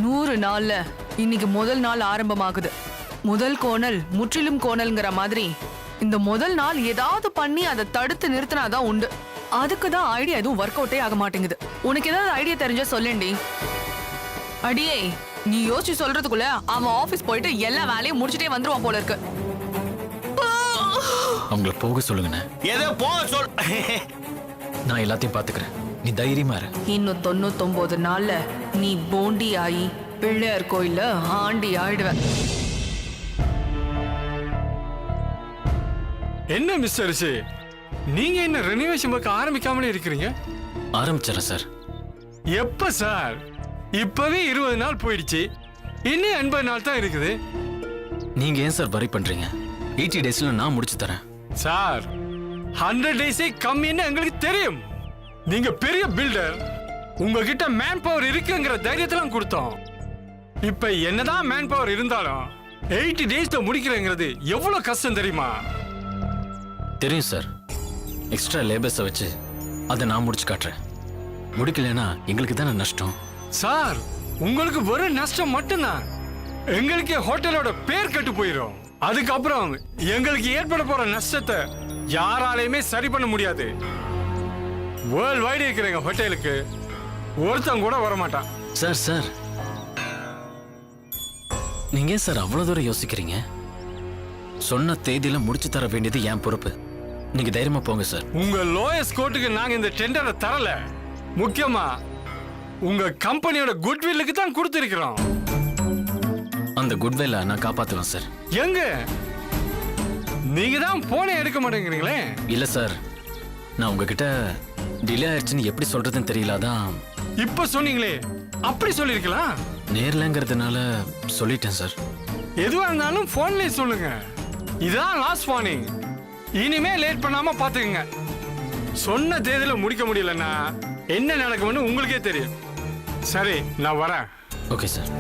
100 நாள்ல இன்னைக்கு முதல் நாள் ஆரம்பமாகுது. முதல் கோணல் முற்றிலும் கோணல்ங்கிற மாதிரி இந்த முதல் நாள் ஏதாவது பண்ணி அதை தடுத்து நிறுத்தினாதான் உண்டு. அதுக்குதான் ஐடியா எதுவும் ஒர்க் அவுட்டே ஆக மாட்டேங்குது. உனக்கு ஏதாவது ஐடியா தெரிஞ்சா சொல்லேண்டி. அடியே, நீ யோசிச்சு சொல்றதுக்குள்ள அவன் ஆபீஸ் போயிட்டு எல்லா வேலையும் முடிச்சுட்டே வந்துருவான் போல இருக்கு. அவங்கள போக சொல்லுங்கண்ணே. எதை போக சொல். நான் எல்லாத்தையும் பாத்துக்கிறேன், நீ தைரியமா இரு. இன்னும் 99 நாள்ல நீ போண்டி ஆயி பிள்ளையார் கோயில்ல ஆண்டி ஆயிடுவ. என்ன மிஸ்டர் ரிஷி, நீங்க என்ன ரெனோவேஷன் ஒர்க் ஆரம்பிக்காமலே இருக்கிறீங்க? ஆரம்பிச்சிடறேன் சார். எப்ப சார்? இப்பவே 20 நாள் போயிடுச்சு, இன்னும் 80 நாள் தான் இருக்குது. நீங்க ஏன் சார் வரி பண்றீங்க? 80 டேஸ்ல நான் முடிச்சு தரேன் சார். 100 டேஸே கம்மின்னு எங்களுக்கு தெரியும். நீங்க பெரிய பில்டர், உங்ககிட்ட மேன் பவர் இருக்குங்கிற தைரியத்தெல்லாம் கொடுத்தோம். இப்ப என்னதான் மேன் பவர் இருந்தாலும் 80 டேஸ்ல முடிக்கிறேங்கிறது எவ்வளவு கஷ்டம் தெரியுமா? தெரியும் சார். எக்ஸ்ட்ரா லேபர்ஸை வச்சு அதை நான் முடிச்சு காட்டுறேன். முடிக்கலன்னா எங்களுக்கு தானே நஷ்டம். சார், உங்களுக்கு ஒரு நஷ்டம் மட்டும்தான். எங்களுக்கு ஹோட்டலோட பேர் கெட்டு போயிடும். அதுக்கப்புறம் எங்களுக்கு ஏற்பட போற நஷ்டத்தை யாராலையுமே சரி பண்ண முடியாது. வேர்ல்ட் வைடு இருக்கிற ஹோட்டலுக்கு ஒருத்தன் கூட வரமாட்டான். சார் சார், நீங்க ஏன் சார் அவ்வளவு தூரம் யோசிக்கிறீங்க? சொன்ன தேதியில முடிச்சு தர வேண்டியது என் பொறுப்பு. நீங்க தைரியமா போங்க சார். உங்க லோயஸ்ட் கோர்ட்டுக்கு நாங்க இந்த டெண்டரை தரல. முக்கியமா உங்க கம்பெனியோட குட்வில்லுக்கு தான் கொடுத்திருக்கிறோம். அந்த குட்வில்ல நான் காப்பாத்துவேன் சார். எங்க நீங்க தான் போனே எடுக்க மாட்டேங்கிறீங்களே? இல்ல சார், நான் உங்ககிட்ட டிலே ஆயிடுச்சுன்னு எப்படி சொல்றதுன்னு தெரியலாதான். இப்ப சொன்னீங்களே, அப்படி சொல்லிருக்கலாம். நேர்லங்கிறதுனால சொல்லிட்டேன் சார். எதுவா இருந்தாலும் போன்லயே சொல்லுங்க. இதான் லாஸ்ட் வார்னிங். இனிமே லேட் பண்ணாம பாத்துக்கங்க. சொன்ன தேதியில முடிக்க முடியலன்னா என்ன நடக்கும்னு உங்களுக்கே தெரியும். சரி, நான் வரேன். Okay sir.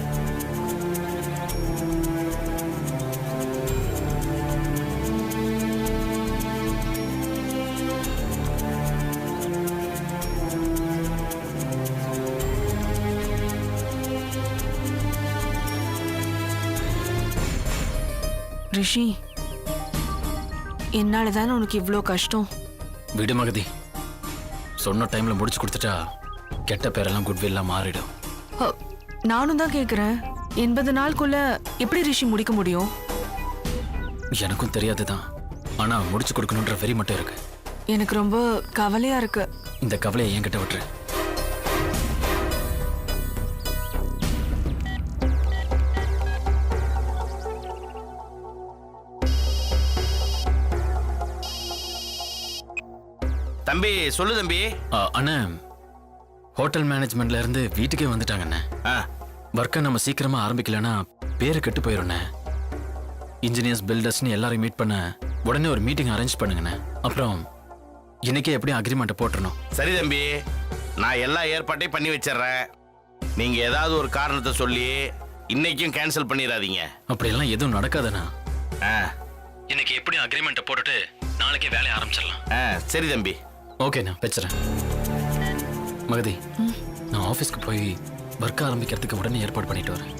ரிஷி, என்னாலதானே உனக்கு இவ்ளோ கஷ்டம். விடு மகதி, சொன்ன டைம்ல முடிச்சு கொடுத்துட்டா கெட்ட பேரெல்லாம் குட்வில்லாம் மாறிடும். நானும் தான் கேக்குறேன், 80 நாளுக்குள்ள எப்படி ரிஷி முடிக்க முடியும்? எனக்கும் தெரியாதுதான், ஆனா முடிச்சு கொடுக்கணுன்ற வெறி மட்டும் இருக்கு. எனக்கு ரொம்ப கவலையா இருக்கு. இந்த கவலையை என்கிட்ட விட்டுரு. தம்பி சொல்லு தம்பி. அண்ணா, ஹோட்டல் மேனேஜ்மெண்ட்ல இருந்து வீட்டுக்கே வந்துட்டாங்க அண்ணா. ஒர்க்கை நம்ம சீக்கிரமா ஆரம்பிக்கலன்னா பேரு கெட்டு போயிடும். இன்ஜினியர்ஸ் பில்டர்ஸ்னு எல்லாரையும் மீட் பண்ண உடனே ஒரு மீட்டிங் அரேஞ்ச் பண்ணுங்கண்ணே. அப்புறம் இன்னைக்கே எப்படியும் அக்ரிமெண்ட் போட்டுறணும். சரி தம்பி, நான் எல்லா ஏற்பாட்டையும் பண்ணி வச்சிடறேன். நீங்க ஏதாவது ஒரு காரணத்தை சொல்லி இன்னைக்கும் கேன்சல் பண்ணிடாதீங்க. அப்படியெல்லாம் எதுவும் நடக்காதுண்ணா. இன்னைக்கு எப்படியும் அக்ரிமெண்ட் போட்டுட்டு நாளைக்கே வேலையை ஆரம்பிச்சிடலாம். சரி தம்பி. ஓகேண்ணா, வச்சுறேன். மகதி, நான் ஆஃபீஸ்க்கு போய் ஒர்க் ஆரம்பிக்கிறதுக்கு உடனே ஏற்பாடு பண்ணிட்டு வரேன்.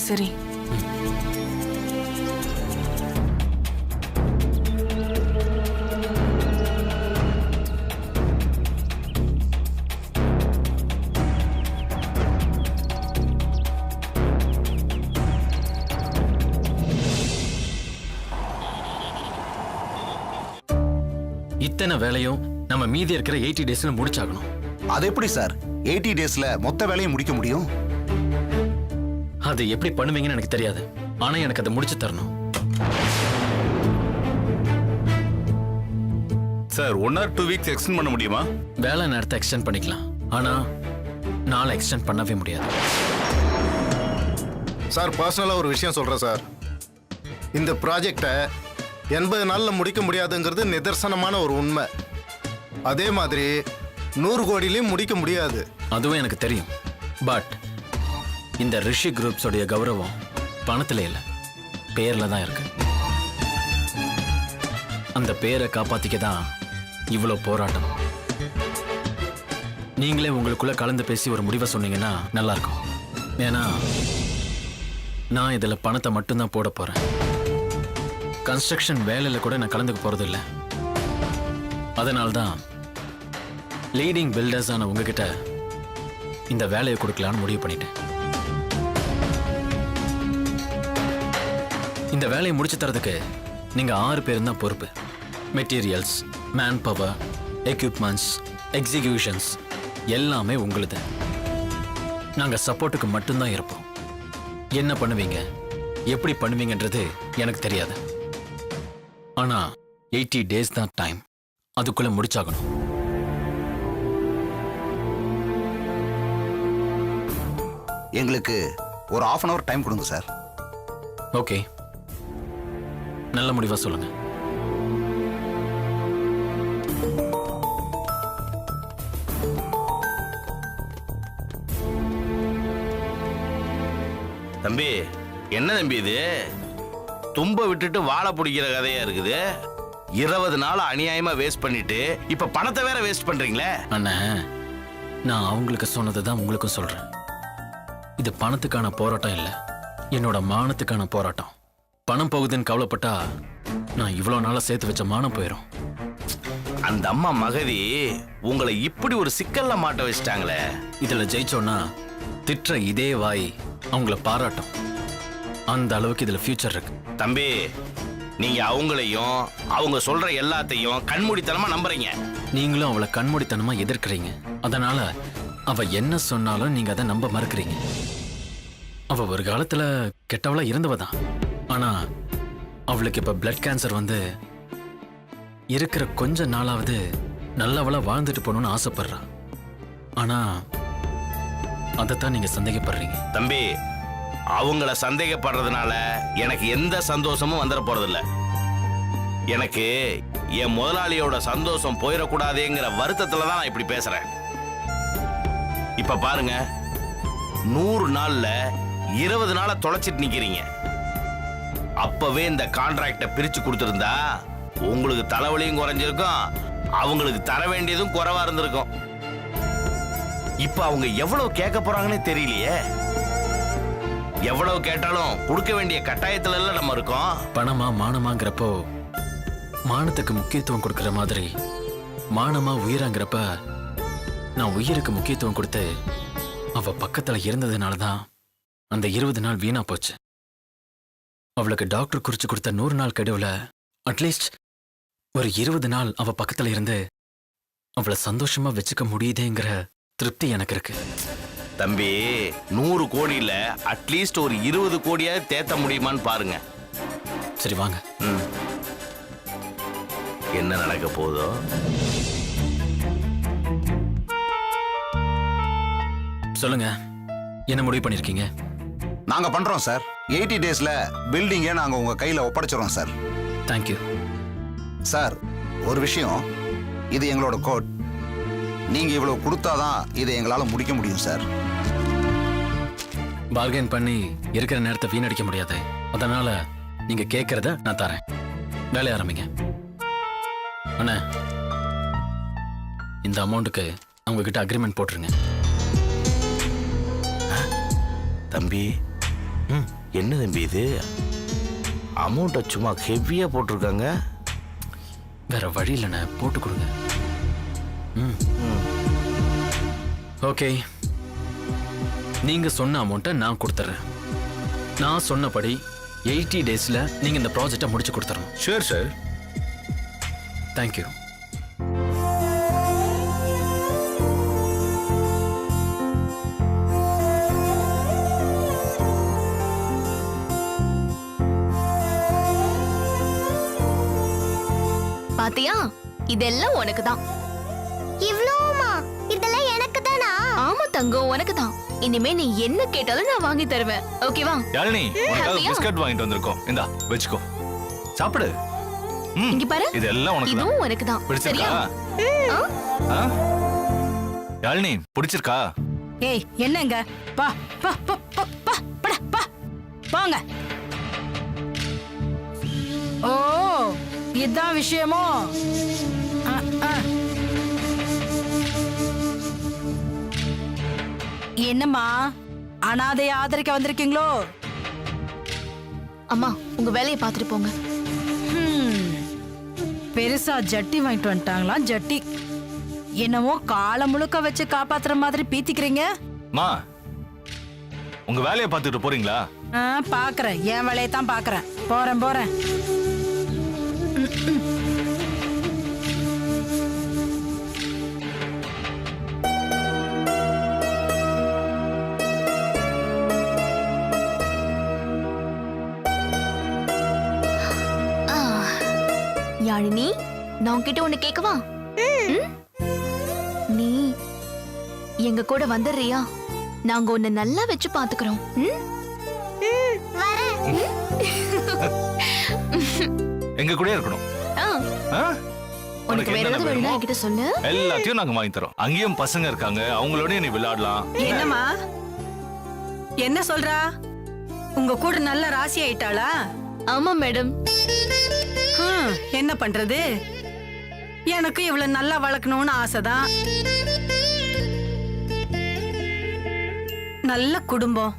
சரி. இத்தனை வேலையும் நம்ம மீதி இருக்கிற 80 டேஸ்ல முடிச்சாகணும். அது எப்படி சார் 80 டேஸ்ல மொத்த வேலையும் முடிக்க முடியும்? அது எப்படி பண்ணுவீங்கன்னு எனக்கு தெரியாது, ஆனா எனக்கு அதை முடிச்சு தரணும். சார் 1 or 2 வீக்ஸ் எக்ஸ்டெண்ட் பண்ண முடியுமா? வேலை நேரத்தை எக்ஸ்டெண்ட் பண்ணிக்கலாம், ஆனா நாளை எக்ஸ்டெண்ட் பண்ணவே முடியாது. சார், பர்சனலா ஒரு விஷயம் சொல்றேன் சார். இந்த ப்ராஜெக்டை 80 நாள்ல முடிக்க முடியாதுங்கிறது நிதர்சனமான ஒரு உண்மை. அதே மாதிரி 100 கோடியிலையும் முடிக்க முடியாது. அதுவும் எனக்கு தெரியும். பட் இந்த ரிஷி குரூப்ஸோடைய கௌரவம் பணத்துல இல்ல, பேர்ல தான் இருக்கு. அந்த பேரை காப்பாத்திக்க தான் இவ்வளோ போராட்டம். நீங்களே உங்களுக்குள்ள கலந்து பேசி ஒரு முடிவை சொன்னீங்கன்னா நல்லா இருக்கும். ஏன்னா நான் இதுல பணத்தை மட்டும்தான் போட போறேன். கன்ஸ்ட்ரக்ஷன் வேலையில கூட நான் கலந்துக்க போறது இல்லை. அதனால்தான் லீடிங் பில்டர்ஸ் ஆன உங்ககிட்ட இந்த வேலையை கொடுக்கலான்னு முடிவு பண்ணிட்டேன். இந்த வேலையை முடிச்சு தரதுக்கு நீங்க 6 பேர் தான் பொறுப்பு. மெட்டீரியல்ஸ், மேன் பவர், எக்யூப்மெண்ட்ஸ், எக்ஸிகியூஷன்ஸ் எல்லாமே உங்களுது. நாங்க சப்போர்ட்டுக்கு மட்டும்தான் இருப்போம். என்ன பண்ணுவீங்க, எப்படி பண்ணுவீங்கன்றது எனக்கு தெரியாது. ஆனா 80 டேஸ் தான் டைம். அதுக்குள்ள முடிச்சாகணும். எங்களுக்கு ஒரு 1/2 hour டைம் கொடுங்க சார். ஓகே, நல்ல முடிவா சொல்லுங்க. தம்பி, என்ன தம்பி இது? தும்ப விட்டுட்டு வாழை பிடிக்கிற கதையா இருக்குது. 20 நாள் அநியாயமா வேஸ்ட் பண்ணிட்டு இப்ப பணத்தை வேற வேஸ்ட் பண்றீங்களே. அண்ணா, நான் அவங்களுக்கு சொன்னதை தான் உங்களுக்கும் சொல்றேன். இது பணத்துக்கான போராட்டம் இல்லை, என்னோட மானத்துக்கான போராட்டம். பணம் போகுதுன்னு கவலைப்பட்டா நான் இவ்வளோ நாளா சேர்த்து வச்ச மானம் போயிடும். அந்த அம்மா மகதி உங்களை இப்படி ஒரு சிக்கல்ல மாட்ட வச்சிட்டாங்களே. இதுல ஜெயிச்சோன்னா திட்டுற இதே வாய் அவங்கள பாராட்டும். அந்த அளவுக்கு இதுல ஃபியூச்சர் இருக்கு. தம்பி, நீங்க அவங்களையும் அவங்க சொல்ற எல்லாத்தையும் கண்மூடித்தனமா நம்புறீங்க. நீங்களும் அவளை கண்மூடித்தனமா எதிர்க்கிறீங்க. அதனால அவ என்ன சொன்னாலும் நீங்க அதை நம்ப மறுக்கிறீங்க. அவ ஒரு காலத்துல கெட்டவளா இருந்தவதான். ஆனா அவளுக்கு இப்ப பிளட் கேன்சர் வந்து இருக்கிற கொஞ்ச நாளாவது நல்லவளா வாழ்ந்துட்டு போகணும்னு ஆசைப்படுறா. ஆனா அதைத்தான் நீங்க சந்தேகப்படுறீங்க. தம்பி, அவங்கள சந்தேகப்படுறதுனால எனக்கு எந்த சந்தோஷமும் வந்துட போறதில்ல. எனக்கு என் முதலாளியோட சந்தோஷம் போயிடக்கூடாதேங்கிற வருத்தத்துல தான் நான் இப்படி பேசுறேன். இப்ப பாருங்க, 100 நாள்ல 20 நாளை தொலைச்சிட்டு நிக்கிறீங்க. அப்பவே இந்த கான்ட்ராக்ட பிரிச்சு கொடுத்திருந்தா உங்களுக்கு தலைவலியும் குறைஞ்சிருக்கும், அவங்களுக்கு தர வேண்டியதும் குறைவா இருந்திருக்கும். இப்ப அவங்க எவ்வளவு கேட்க போறாங்கன்னே தெரியலையே. எவ்வளவு கேட்டாலும் கொடுக்க வேண்டிய கட்டாயத்துல எல்லாம் நம்ம இருக்கோம். பணமா மானமாங்கிறப்போ மானத்துக்கு முக்கியத்துவம் கொடுக்கிற மாதிரி, மானமா உயிராங்கிறப்ப நான் உயிருக்கு முக்கியத்துவம் கொடுத்து அவ பக்கத்துல இருந்ததுனாலதான் அந்த 20 நாள் வீணா போச்சு. அவளுக்கு டாக்டர் குறிச்சு கொடுத்த 100 நாள் கெடுவுல அட்லீஸ்ட் ஒரு 20 நாள் அவ பக்கத்துல இருந்து அவளை சந்தோஷமா வச்சுக்க முடியுதேங்கிற திருப்தி எனக்கு இருக்கு. தம்பி, 100 கோடியில அட்லீஸ்ட் ஒரு 20 கோடியாவது தேத்த முடியுமான்னு பாருங்க. சரி வாங்க. என்ன நடக்க போதோ. சொல்லுங்க, என்ன முடிவு பண்ணிருக்கீங்க? நாங்க பண்றோம் சார். 80 டேஸ்ல பில்டிங்கை நாங்க உங்க கையில ஒப்படைச்சிரோம் சார். தேங்க்யூ சார், ஒரு விஷயம், இது எங்களோட கோட். நீங்க இவ்வளவு கொடுத்தாதான் இதை எங்களால முடிக்க முடியும் சார். பார்கெயின் பண்ணி இருக்கிற நேரத்தை வீணடிக்க முடியாது. அதனால நீங்க கேட்கறத நான் தரேன். வேலைய ஆரம்பிங்க. அண்ணா, இந்த அமௌண்ட்டுக்கு அவங்க கிட்ட அக்ரிமெண்ட் போட்டுருங்க. தம்பி, என்ன தம்பி இது? அமௌண்ட்டை சும்மா ஹெவியா போட்டிருக்காங்க. வேற வழி இல்லைண்ணே, போட்டு கொடுங்க. ஓகே, நீங்க சொன்ன அமௌண்ட்டை நான் கொடுத்துட்றேன். நான் சொன்னபடி 80 டேஸ்ல நீங்க இந்த ப்ராஜெக்டை முடிச்சு கொடுத்துறணும். Sure sir. தேங்க்யூ. பாத்தியா, இதெல்லாம் உனக்கு தான். இவ்ளோமா? இதெல்லாம் எனக்கு தானா? ஆமா தங்கம், உனக்கு தான். இனிமே நீ என்ன கேட்டாலும் நான் வாங்கி தருவேன். ஓகேவா? யாழினி, உனக்காக ஹாப்பியா? பிஸ்கட் வாங்கிட்டு வந்திருக்கோம். இந்தா வெச்சுக்கோ, சாப்பிடு. இங்க பாரு, இதெல்லாம் உனக்கு தான். இதுவும் உனக்கு தான். பிடிச்சிருக்கா? சரியா? ஆ? யாழினி, பிடிச்சிருக்கா? ஏய், என்னங்க? பா பா பா பா பா படா, பா போங்க. ஓ, இதான் விஷயமோ? என்னம்மா, அனாதையை ஆதரிக்க வந்திருக்கீங்களோ? அம்மா உங்க வேலையை பார்த்துட்டு போங்க. பெருசா ஜட்டி வாங்கிட்டு வந்துட்டாங்களாம். ஜட்டி என்னவோ காலம் முழுக்க வச்சு காப்பாத்துற மாதிரி பீத்திக்கிறீங்க. மா, உங்க வேலையை பார்த்துட்டு போறீங்களா? பாக்குறேன், என் வேலையை தான் பாக்குறேன். போறேன். யாழினி, நான் உன்கிட்ட ஒண்ணு கேட்கவா? நீ எங்க கூட வந்துடுறியா? நாங்க உன்னை நல்லா வச்சு பாத்துக்கிறோம். எங்க கூட இருக்கணும். ஆ? உனக்கு வேற ஏதாவது வேணும்னா என்கிட்ட சொல்லு. எல்லாத்தையும் நாங்க வாங்கி தரோம். அங்கேயும் பசங்க இருக்காங்க, அவங்களோட நீ விளையாடலாம். என்னம்மா, என்ன சொல்றா? உங்க கூட நல்ல ராசி ஆயிட்டாளா? ஆமா மேடம். என்ன பண்றது, எனக்கு இவ்வளவு நல்லா வளர்க்கணும்னு ஆசைதான். நல்ல குடும்பம்,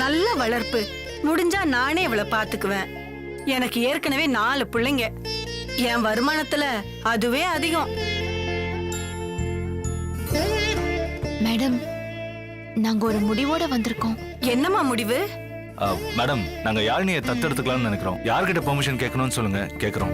நல்ல வளர்ப்பு, முடிஞ்சா நானே இவ்வளவு பாத்துக்குவேன். எனக்கு ஏற்கனவே 4 பிள்ளைங்க. என் வருமானத்துல அதுவே அதிகம். மேடம், நாங்க ஒரு முடிவோட வந்திருக்கோம். என்னம்மா முடிவு? மேடம், நாங்க யாழினியை தத்தெடுத்துக்கலாம்னு நினைக்கிறோம். யார்கிட்ட பெர்மிஷன் கேட்கணும்னு சொல்லுங்க, கேட்கறோம்.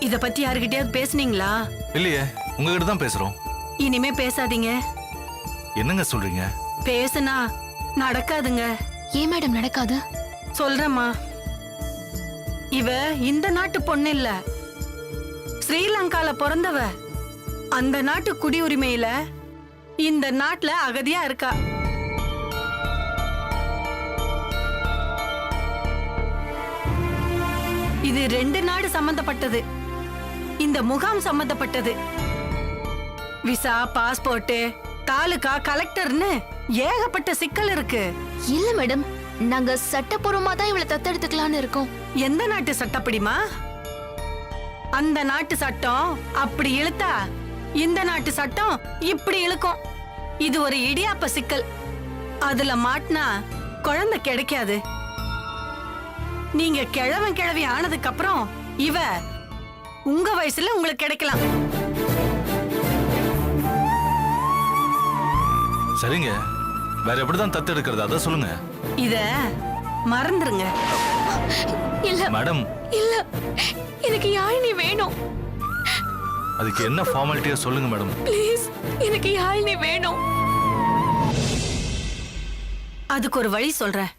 இத பத்தி யாருகிட்டயாவது பேசுனீங்களா? இல்லையே, உங்ககிட்ட தான் பேசுறோம். இனிமே பேசாதீங்க. என்னங்க சொல்றீங்க? பேசுனா நடக்காதுங்க. ஏன் மேடம் நடக்காது? சொல்றேம்மா, இவ இந்த நாட்டு பொண்ணு இல்ல, ஸ்ரீலங்கால பிறந்தவ. அந்த நாட்டு குடியுரிமையில இந்த நாட்டுல அகதியா இருக்கா. இது 2 நாடு சம்பந்தப்பட்டது. இந்த முகாம் சம்பந்தப்பட்டது. விசா, பாஸ்போர்ட், தாலுகா, கலெக்டர்னு ஏகப்பட்ட சிக்கல் இருக்கு. இல்ல மேடம், நாங்க சட்டப்பூர்வமா தான் இவளை தத்தெடுத்துக்கலாம்னு இருக்கோம். எந்த நாட்டு சட்டப்படிமா? அந்த நாட்டு சட்டம் அப்படி இழுத்தா இந்த நாட்டு சட்டம் இப்படி இழுக்கும். இது ஒரு இடியாப்ப சிக்கல். அதுல மாட்டினா குழந்தை கிடைக்காது. நீங்க கிழவன் கிழவி ஆனதுக்கு அப்புறம் இவ உங்க வயசுல உங்களுக்கு கிடைக்கலாம். சரிங்க, வேற எப்படிதான் தத்தெடுக்கிறது, அதான் சொல்லுங்க. இத மறந்துருங்க. இல்ல மேடம், இல்ல, எனக்கு யாழினி வேணும். அதுக்கு என்ன ஃபார்மாலிட்டியா சொல்லுங்க மேடம். ப்ளீஸ், எனக்கு யாழினி வேணும். அதுக்கு ஒரு வழி சொல்றேன்.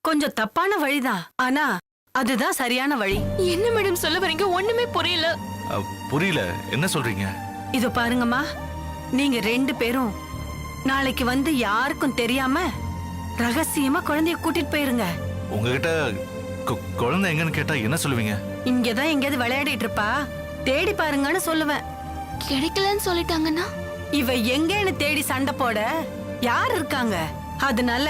கொஞ்சம் தப்பான வழிதான், ஆனா அதுதான் சரியான வழி. என்ன மேடம் சொல்ல வரீங்க? ஒண்ணுமே புரியல. புரியல, என்ன சொல்றீங்க? இதோ பாருங்கம்மா, நீங்க 2 பேரும் நாளைக்கு வந்து யாருக்கும் தெரியாம ரகசியமா குழந்தைய கூட்டிட்டு போயிருங்க. உங்ககிட்ட குழந்தை எங்கன்னு கேட்டா என்ன சொல்லுவீங்க? இங்கதான் எங்கேயாவது விளையாடிட்டு இருப்பா, தேடி பாருங்கன்னு சொல்லுவேன். கிடைக்கலன்னு சொல்லிட்டாங்கன்னா? இவ எங்கன்னு தேடி சண்டை போட யார் இருக்காங்க? அதனால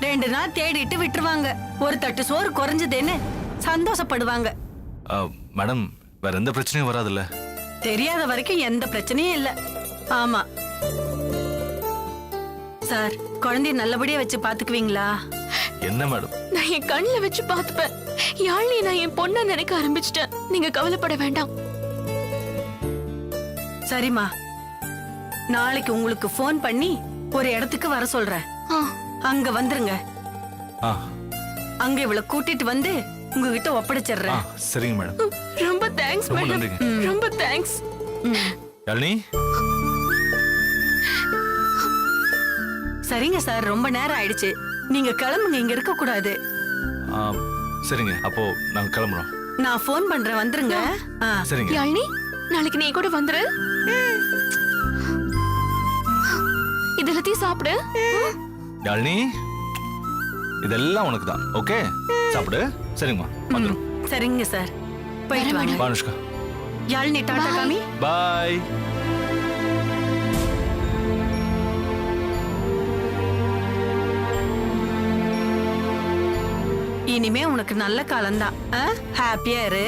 2 நாள் தேடிட்டு விட்டுருவாங்க. ஒரு தட்டு சோறு குறைஞ்சதுன்னு சந்தோஷப்படுவாங்க. மேடம், வேற எந்த பிரச்சனையும் வராதுல்ல? தெரியாத வரைக்கும் எந்த பிரச்சனையும் இல்ல. ஆமா சார், குழந்தைய நல்லபடியா வச்சு பாத்துக்குவீங்களா? என்ன மேடம்? நான் என் கண்ணுல வச்சு பாத்துப்பேன். யாழினி நான் என் பொண்ணா நினைக்க ஆரம்பிச்சிட்டேன். நீங்க கவலைப்பட வேண்டாம். சரிம்மா, நாளைக்கு உங்களுக்கு ஃபோன் பண்ணி ஒரு இடத்துக்கு வர சொல்றேன். அங்க வந்துருங்க. அங்க இவளை கூட்டிட்டு வந்து உங்ககிட்ட ஒப்படைச்சிடுறேன். சரிங்க மேடம். ரொம்ப தேங்க்ஸ் ரொம்ப மேடம். நன்றிங்க. ரொம்ப தேங்க்ஸ். யாழினி, சரிங்க சார், ரொம்ப நேரம் ஆயிடுச்சு. நீங்க கிளம்புங்க, இங்க இருக்க கூடாது. சரிங்க, அப்போ நாங்க கிளம்புறோம். நான் ஃபோன் பண்றேன், வந்துருங்க. சரிங்க. யாழினி, நாளைக்கு நீ கூட வந்துரு. இதெல்லாத்தையும் சாப்பிடு. யாழினி, இதெல்லாம் உனக்கு தான். ஓகே, சாப்பிடு. சரிங்கம்மா, வந்துடும். சரிங்க சார், போயிட்டு வாங்க. பானுஷ்கா. யாழினி, டாடா காமி. பாய். இனிமே உனக்கு நல்ல காலம்தான். ஹாப்பியா இரு.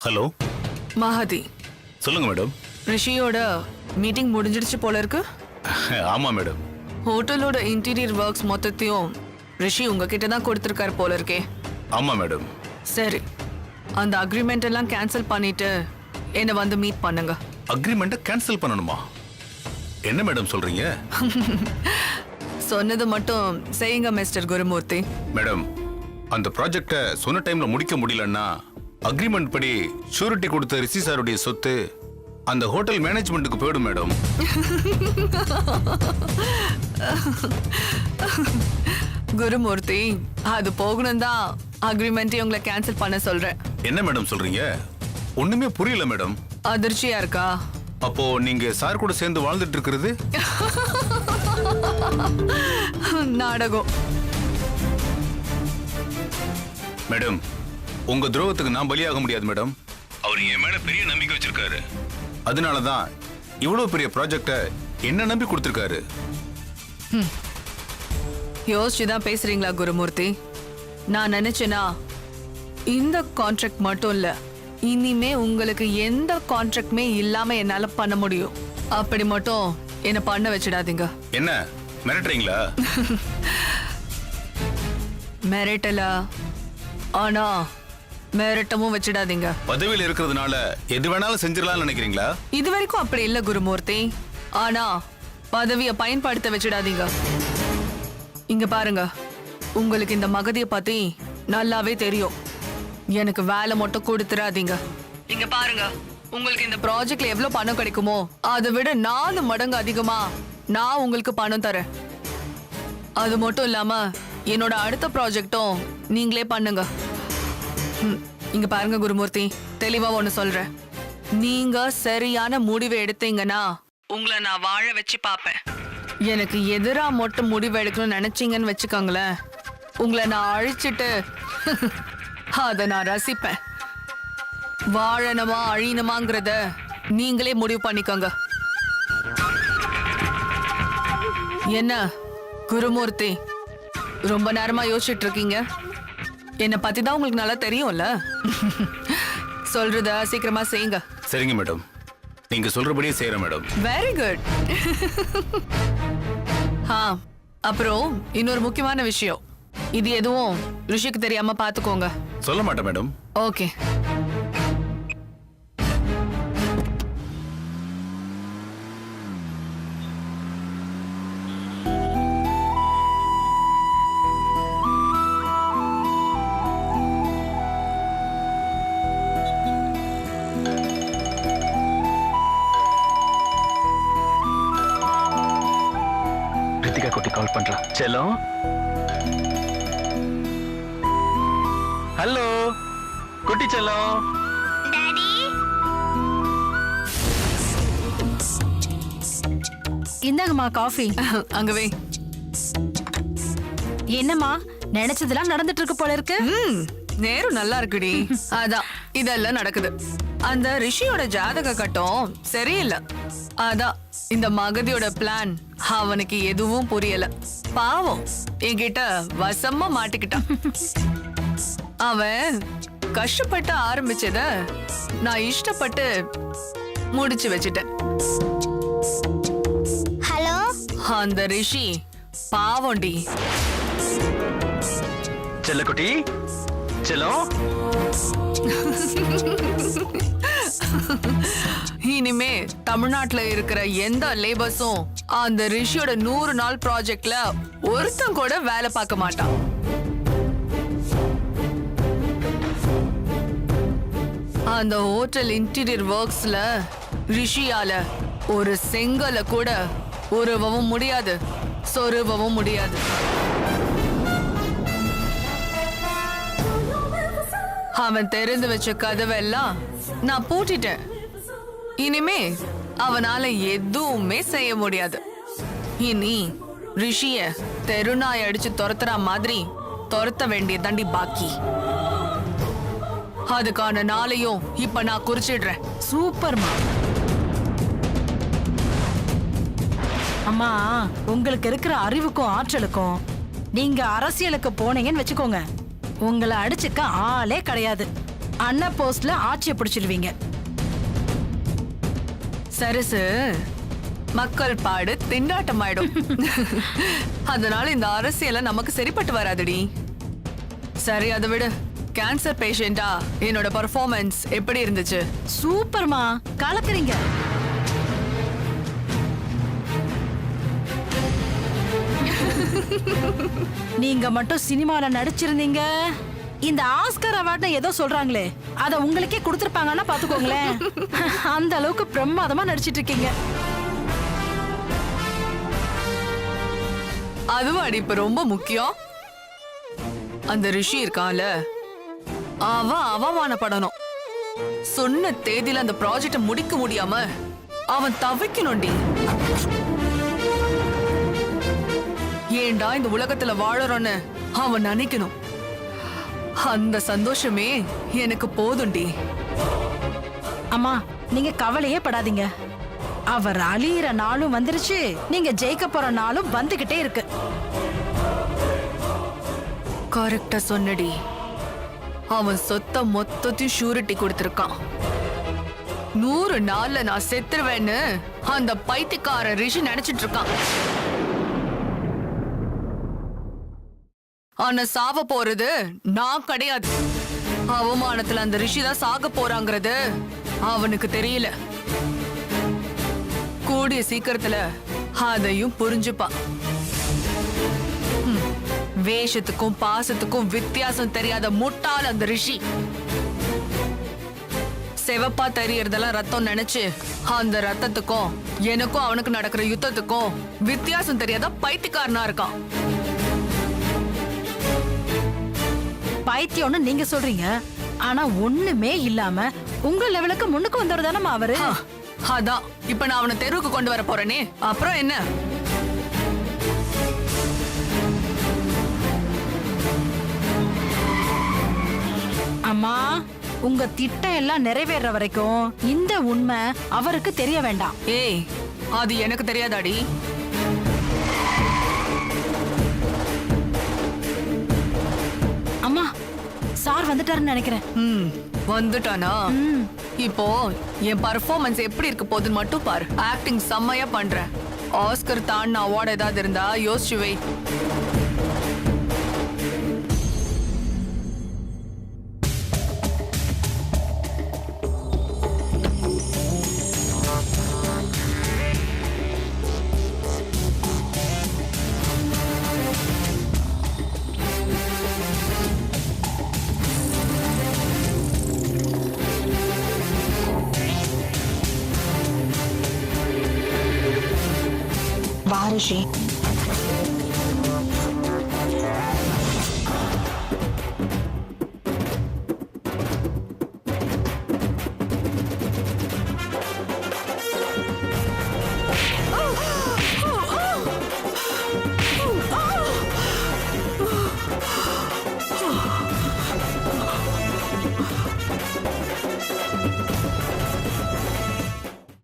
ஹலோ, மகதி, சொல்லுங்க மேடம். ரிஷியோட மீட்டிங் முடிஞ்சிடுச்சு போல இருக்கு. ஆமா மேடம். ஹோட்டலோட இன்டீரியர் ஒர்க்ஸ் மொத்தத்தையும் ரிஷி உங்ககிட்ட தான் கொடுத்துருக்காரு போல இருக்கே. ஆமா மேடம். சரி, அந்த அக்ரிமெண்ட் எல்லாம் கேன்சல் பண்ணிட்டு என்னை வந்து மீட் பண்ணுங்க. அக்ரிமெண்ட்டை கேன்சல் பண்ணணுமா? என்ன மேடம் சொல்றீங்க? சொன்னது மட்டும் செய்யுங்க மிஸ்டர் குருமூர்த்தி. மேடம், அந்த ப்ராஜெக்டை சொன்ன டைம்ல முடிக்க முடியலன்னா அக்ரிமெண்ட் படி ஷூரிட்டி கொடுத்த ரிஷி சாருடைய சொத்து அந்த ஹோட்டல் மேனேஜ்மெண்ட்டுக்கு போயிடும் மேடம். குருமூர்த்தி, அது போகணும் தான் அக்ரிமெண்ட்டை உங்களை கேன்சல் பண்ண சொல்றேன். என்ன மேடம் சொல்றீங்க? ஒண்ணுமே புரியல மேடம். அதிர்ச்சியா இருக்கா? அப்போ நீங்க சார் கூட சேர்ந்து வாழ்ந்துட்டு இருக்கிறது நாடகம். மேடம், உங்க துரோகத்துக்கு நான் பலியாக முடியாது மேடம். அவர் என் மேல பெரிய நம்பிக்கை வச்சிருக்காரு. அதனாலதான் இவ்வளவு பெரிய ப்ராஜெக்ட என்ன நம்பி கொடுத்திருக்காரு. யோசிச்சுதான் பேசுறீங்களா குருமூர்த்தி? நான் நினைச்சேனா இந்த கான்ட்ராக்ட் மட்டும் இல்ல, இனிமே உங்களுக்கு எந்த கான்ட்ராக்ட்மே இல்லாம என்னால பண்ண முடியும். அப்படி மட்டும் என்ன பண்ண வச்சிடாதீங்க. என்ன மிரட்டுறீங்களா? மிரட்டல, ஆனா மிரட்டமும் வச்சிடாதீங்க. பதவியில் இருக்கிறதுனால எது வேணாலும் செஞ்சிடலாம்னு நினைக்கிறீங்களா? இது வரைக்கும் அப்படி இல்ல குருமூர்த்தி. ஆனா பதவியை பயன்படுத்த வச்சிடாதீங்க. இங்க பாருங்க, உங்களுக்கு இந்த மகதியை பத்தி நல்லாவே தெரியும். எனக்கு வேலை மட்டும் கொடுத்துறாதீங்க. இங்க பாருங்க, உங்களுக்கு இந்த ப்ராஜெக்ட்ல எவ்வளவு பணம் கிடைக்குமோ அதை விட 4 மடங்கு அதிகமா நான் உங்களுக்கு பணம் தரேன். அது மட்டும் இல்லாம என்னோட அடுத்த ப்ராஜெக்டும் நீங்களே பண்ணுங்க. இங்க பாருங்க குருமூர்த்தி, தெளிவா ஒண்ணு சொல்றேன். நீங்க சரியான முடிவை எடுத்தீங்கன்னா உங்களை நான் வாழ வச்சு பாப்பேன். எனக்கு எதிரா மட்டும் முடிவு எடுக்கணும்னு நினைச்சீங்கன்னு வச்சுக்கோங்களேன், உங்களை நான் அழிச்சிட்டு அதை நான் ரசிப்பேன். வாழணுமா அழியணுமாங்கிறத நீங்களே முடிவு பண்ணிக்கோங்க. என்ன குருமூர்த்தி, ரொம்ப நேரமா யோசிச்சுட்டு இருக்கீங்க? என்னை பத்தி தான் உங்களுக்கு நல்லா தெரியும்ல. சொல்றத சீக்கிரமா செய்யுங்க. சரிங்க மேடம், நீங்க சொல்றபடியே செய்யறேன் மேடம். Very good. அப்புறம் இன்னொரு முக்கியமான விஷயம், இது எதுவும் ரிஷிக்கு தெரியாம பாத்துக்கோங்க. சொல்ல மாட்டேன் மேடம். ஓகே. ரித்திகா குட்டி கால் பண்றா. செல்லம், ஹலோ குட்டி செல்லம். டாடி, இந்தாங்கம்மா காஃபி. அங்கவே. என்னம்மா நினைச்சதெல்லாம் நடந்துட்டு இருக்கு போல இருக்கு. நேரம் நல்லா இருக்குடி. அதான் இதெல்லாம் நடக்குது. அந்த ரிஷியோட ஜாதக கட்டம் சரியில்லை. அதான் இந்த மகதியோட பிளான் அவனுக்கு எதுவும் புரியல. பாவம் என்கிட்ட வசமா மாட்டிக்கிட்டான். அவன் கஷ்டப்பட்டு ஆரம்பிச்சத நான் இஷ்டப்பட்டு முடிச்சு வச்சிட்டேன். ஹலோ, அந்த ரிஷி பாவம்டி. செல்லக்குட்டி செல்லம், இனிமே தமிழ்நாட்டுல இருக்கிற எந்த லேபர்ஸும் அந்த ரிஷியோட 100 நாள் ப்ராஜெக்ட்ல ஒருத்தன் கூட வேலை பார்க்க மாட்டான். அந்த ஹோட்டல் இன்டீரியர் ஒர்க்ஸ்ல ரிஷியால ஒரு செங்கலை கூட உருவவும் முடியாது, சொருவவும் முடியாது. அவன் திறந்து வச்ச கதவெல்லாம் நான் பூட்டிட்டேன். இனிமே அவனால எதுவுமே செய்ய முடியாது. இனி ரிஷிய தெருநாய் அடிச்சு துரத்துற மாதிரி துரத்த வேண்டிய தண்டி பாக்கி. அதுக்கான நாளையும் இப்ப நான் குறிச்சிடுறேன். சூப்பர்மா. அம்மா, உங்களுக்கு இருக்கிற அறிவுக்கும் ஆற்றலுக்கும் நீங்க அரசியலுக்கு போனீங்கன்னு வச்சுக்கோங்க, உங்களை அடிச்சுக்க ஆளே கிடையாது. அண்ணா போஸ்ட்ல ஆட்சியை பிடிச்சிருவீங்க. சரசு, மக்கள் பாடு திண்டாட்டம் ஆயிடும். அதனால இந்த அரசியல நமக்கு சரிப்பட்டு வராதுடி. சரி, அதை விடு. கேன்சர் பேஷண்டா என்னோட பர்ஃபார்மன்ஸ் எப்படி இருந்துச்சு? சூப்பர்மா, கலக்குறீங்க. நீங்க மட்டும் சினிமால நடிச்சிருந்தீங்க, இந்த ஆஸ்கர் அவார்டு ஏதோ சொல்றாங்களே, அத உங்களுக்கே கொடுத்திருப்பாங்கன்னா பாத்துக்கோங்களேன். அந்த அளவுக்கு பிரமாதமா நடிச்சிட்டு இருக்கீங்க. அதுவும் அடி இப்ப ரொம்ப முக்கியம். அந்த ரிஷி இருக்கான்ல, அவன் அவமானப்படணும். சொன்ன தேதியில அந்த ப்ராஜெக்ட முடிக்க முடியாம அவன் தவிக்கணும்டி. ஏண்டா இந்த உலகத்துல வாழறோன்னு அவன் நினைக்கணும். அந்த சந்தோஷமே எனக்கு போதும்டி. அம்மா, நீங்க கவலையே படாதீங்க. அவர் அழியிற நாளும் வந்துருச்சு, நீங்க ஜெயிக்க போற நாளும் வந்துகிட்டே இருக்கு. கரெக்டா சொன்னடி. அவன் சொத்த மொத்தத்தையும் ஷூரிட்டி கொடுத்திருக்கான். 100 நாள்ல நான் செத்துருவேன்னு அந்த பைத்தியக்கார ரிஷி நினைச்சிட்டு இருக்கான். ஆனா சாவ போறது நான் கிடையாது. அவமானத்துல அந்த ரிஷி தான் சாக போறாங்கிறது அவனுக்கு தெரியல. கூடிய சீக்கிரத்துல அதையும் புரிஞ்சுப்பான். வேஷத்துக்கும் பாசத்துக்கும் வித்தியாசம் தெரியாத முட்டாள் அந்த ரிஷி. செவப்பா தெரியறதெல்லாம் ரத்தம் நினைச்சு அந்த ரத்தத்துக்கும் எனக்கும் அவனுக்கு நடக்கிற யுத்தத்துக்கும் வித்தியாசம் தெரியாத பைத்தியக்காரனா இருக்கான். பைத்தியம்னு நீங்க சொல்றீங்க, ஆனா ஒண்ணுமே இல்லாம உங்க லெவலுக்கு முன்னுக்கு வந்தவர் தானே அவரு. அதான் இப்ப நான் அவனை தெருவுக்கு கொண்டு வர போறேனே, அப்புறம் என்ன? அம்மா, உங்க திட்டம் எல்லாம் நிறைவேற வரைக்கும் இந்த உண்மை அவருக்கு தெரிய வேண்டாம். ஏய், அது எனக்கு தெரியாதாடி. அம்மா, சார் வந்துட்டாருன்னு நினைக்கிறேன். வந்துட்டானா? இப்போ என் பர்ஃபார்மன்ஸ் எப்படி இருக்க போகுதுன்னு மட்டும் பாரு. ஆக்டிங் செம்மையா பண்றேன். ஆஸ்கர் தாண்டின அவார்டு ஏதாவது இருந்தா யோசிச்சு வை. ரிஷி,